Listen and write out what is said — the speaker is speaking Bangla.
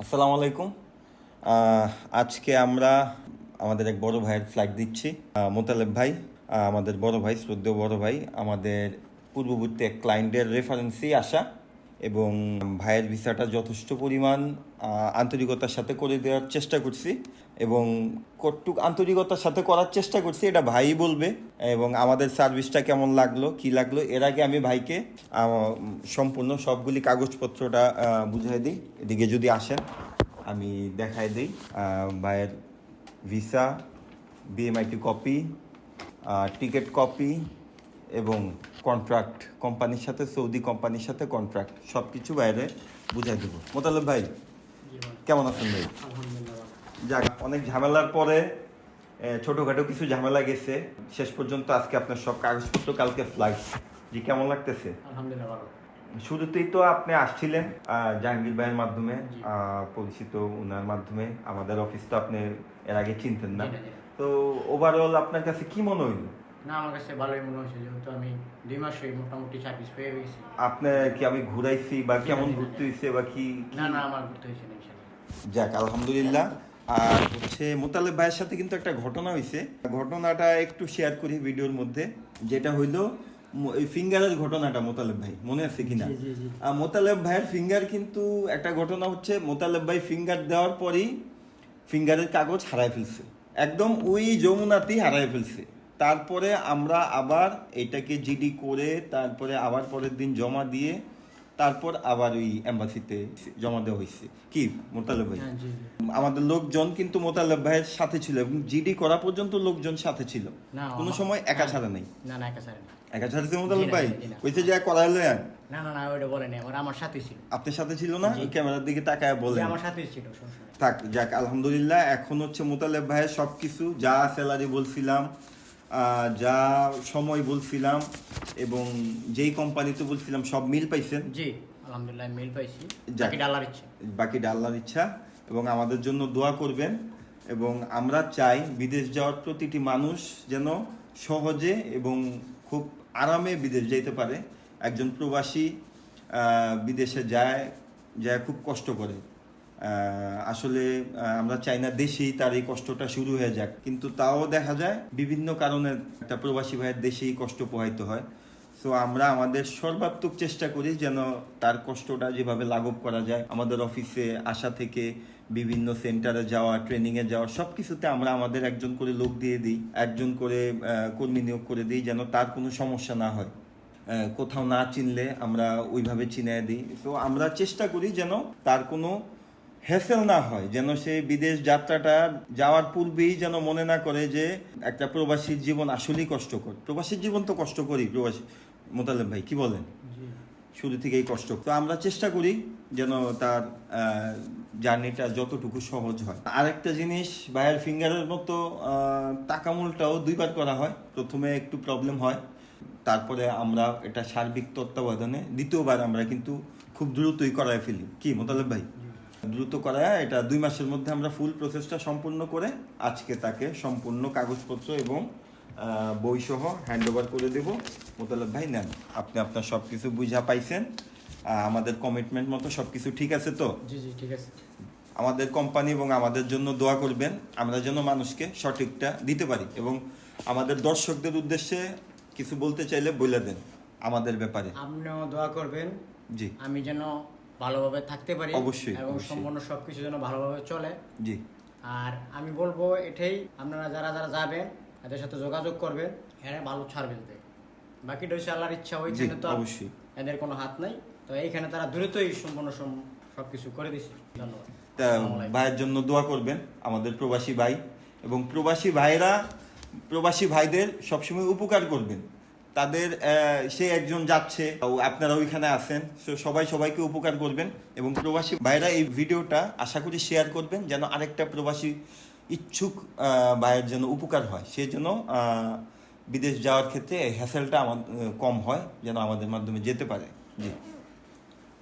আসসালামু আলাইকুম। আজকে আমরা আমাদের এক বড় ভাইয়ের ফ্লাইট দিচ্ছি। মোতালেব ভাই, আমাদের বড় ভাই, শ্রদ্ধেয় বড় ভাই, আমাদের পূর্ববর্তী এক ক্লায়েন্টের রেফারেন্সেই আসা এবং ভাইয়ের ভিসাটা যথেষ্ট পরিমাণ আন্তরিকতার সাথে করে দেওয়ার চেষ্টা করছি এবং কতটুক আন্তরিকতার সাথে করার চেষ্টা করছি এটা ভাই বলবে এবং আমাদের সার্ভিসটা কেমন লাগলো কি লাগলো এর আগে আমি ভাইকে সম্পূর্ণ সবগুলি কাগজপত্রটা বুঝিয়ে দিই। এদিকে যদি আসেন আমি দেখাই দিই ভাইয়ের visa, BMIT copy, ticket copy এবং কন্ট্রাক্ট, কোম্পানির সাথে, সৌদি কোম্পানির সাথে কন্ট্রাক্ট, সব কিছু বাইরে বুঝাই দেবো। মোতালেব ভাই কেমন আছেন ভাই? যাক, অনেক ঝামেলার পরে ছোটোখাটো কিছু ঝামেলা গেছে, শেষ পর্যন্ত আজকে আপনার সব কাগজপত্র, কালকে ফ্লাইট। জি, কেমন লাগতেছে? আলহামদুলিল্লাহ ভালো। শুরুতেই তো আপনি আসছিলেন জাহাঙ্গীর ভাইয়ের মাধ্যমে, পরিচিত ওনার মাধ্যমে। আমাদের অফিস তো আপনি এর আগে চিনতেন না, তো ওভারঅল আপনার কাছে কি মনে হইল? না, আমার কাছে ভালোই মনে হয়েছে, যেহেতু আমি 2 মাস হয়ে মোটামুটি সার্ভিস পেয়ে গেছি। আপনি কি আমি ঘুরাইছি বা কেমন ঘুরতে হয়েছে বা কি? না না, আমার ঘুরতে হয়েছে না ইনশাআল্লাহ। যাক, আলহামদুলিল্লাহ। আর হচ্ছে মোতালেব ভাইয়ের সাথে কিন্তু একটা ঘটনা হয়েছে, ঘটনাটা একটু শেয়ার করি ভিডিওর মধ্যে। যেটা হইলো এই ফিঙ্গারের ঘটনাটা, মোতালেব ভাই মনে আছে কিনা? মোতালেব ভাইয়ের ফিঙ্গার কিন্তু একটা ঘটনা হচ্ছে, মোতালেব ভাই ফিঙ্গার দেওয়ার পরই ফিঙ্গারের কাগজ হারায় ফেলছে, একদম ওই যমুনাতেই হারায় ফেলছে। তারপরে আমরা আবার এটাকে জিডি করে তারপরে আবার পরের দিন জমা দিয়ে তারপর আবার ওই এম্বাসিতে জমা দেওয়া হয়েছে। কি মোতালেব ভাই? আমাদের লোকজন কিন্তু মোতালেব ভাইয়ের সাথে ছিল এবং জিডি করা পর্যন্ত লোকজন সাথে ছিল, কোনো সময় একা ছাড়া নেই। না না, একা ছাড়া নেই। একা ছাড়ছে মোতালেব ভাই? কইছে যে করাইলো। না না না, ওইটা বলেনি, আমার সাথে ছিল। আপনার সাথে ছিল না? ক্যামেরার দিকে তাকায় বলেন। আমার সাথে ছিল। থাক, যাক, আলহামদুলিল্লাহ। এখন হচ্ছে মোতালেব ভাইয়ের সব কিছু, যা স্যালারি বলছিলাম, যা সময় বলছিলাম এবং যেই কোম্পানিতে বলছিলাম, সব মিল পাইছেন? জি আলহামদুলিল্লাহ, মিল পাইছি। বাকি আল্লাহর ইচ্ছা। এবং আমাদের জন্য দোয়া করবেন এবং আমরা চাই বিদেশ যাওয়ার প্রতিটি মানুষ যেন সহজে এবং খুব আরামে বিদেশ যেতে পারে। একজন প্রবাসী বিদেশে যায় খুব কষ্ট করে। আসলে আমরা চাই না দেশেই তার এই কষ্টটা শুরু হয়ে যাক, কিন্তু তাও দেখা যায় বিভিন্ন কারণে একটা প্রবাসী ভাইয়ের দেশেই কষ্ট পোহাইতে হয়। সো আমরা আমাদের সর্বাত্মক চেষ্টা করি যেন তার কষ্টটা যেভাবে লাঘব করা যায়। আমাদের অফিসে আসা থেকে বিভিন্ন সেন্টারে যাওয়া, ট্রেনিংয়ে যাওয়া, সব কিছুতে আমরা আমাদের একজন করে লোক দিয়ে দিই, একজন করে কর্মী নিয়োগ করে দিই, যেন তার কোনো সমস্যা না হয়। কোথাও না চিনলে আমরা ওইভাবে চিনিয়ে দিই। তো আমরা চেষ্টা করি যেন তার কোনো হ্যাসেল না হয়, যেন সে বিদেশ যাত্রাটা যাওয়ার পূর্বেই যেন মনে না করে যে একটা প্রবাসীর জীবন আসলেই কষ্টকর। প্রবাসীর জীবন তো কষ্টকরই, প্রবাসী মোতালেব ভাই কি বলেন? শুরু থেকেই কষ্ট। তো আমরা চেষ্টা করি যেন তার জার্নিটা যতটুকু সহজ হয়। আরেকটা জিনিস, ভাইয়ের ফিঙ্গারের মতো টাকামূলটাও 2বার করা হয়। প্রথমে একটু প্রবলেম হয়, তারপরে আমরা এটা সার্বিক তত্ত্বাবধানে 2বার আমরা কিন্তু খুব দ্রুতই করায় ফেলি। কি মোতালেব ভাই? দ্রুত করায় এটা 2 মাসের মধ্যে আমরা ফুল প্রসেসটা সম্পূর্ণ করে আজকে তাকে সম্পূর্ণ কাগজপত্র এবং বই সহ হ্যান্ড ওভার করে দেব। মোতালেব ভাই নেন, আপনি আপনার সব কিছু বুঝা পাইছেন, আমাদের কমিটমেন্ট মতো সব কিছু ঠিক আছে তো? জি জি ঠিক আছে। আমাদের কোম্পানি এবং আমাদের জন্য দোয়া করবেন, আমরা যেন মানুষকে সঠিকটা দিতে পারি। এবং আমাদের দর্শকদের উদ্দেশ্যে কিছু বলতে চাইলে বলে দেন আমাদের ব্যাপারে। আপনিও দোয়া করবেন, জি, আমি যেন ভালোভাবে থাকতে পারি, অবশ্যই, এবং সম্পূর্ণ সবকিছু যেন ভালোভাবে চলে। জি। আর আমি বলবো এটাই, আপনারা যারা যারা যাবেন এদের সাথে যোগাযোগ করবেন, এরা ভালো ছাড়বেন। বাকিটা হচ্ছে আল্লাহর ইচ্ছা, ওইখানে তো অবশ্যই এদের কোনো হাত নাই। তো এইখানে তারা দ্রুতই সম্পূর্ণ সবকিছু করে দিচ্ছে। ধন্যবাদ। ভাইয়ের জন্য দোয়া করবেন, আমাদের প্রবাসী ভাই, এবং প্রবাসী ভাইরা প্রবাসী ভাইদের সবসময় উপকার করবেন। তাদের সে একজন যাচ্ছে, আপনারা ওইখানে আছেন, সবাই সবাইকে উপকার করবেন। এবং প্রবাসী ভাইরা এই ভিডিওটা আশা করি শেয়ার করবেন, যেন আরেকটা প্রবাসী ইচ্ছুক ভাইয়ের যেন উপকার হয়, সে যেন বিদেশ যাওয়ার ক্ষেত্রে হ্যাসেলটা কম হয়, যেন আমাদের মাধ্যমে যেতে পারে। জি।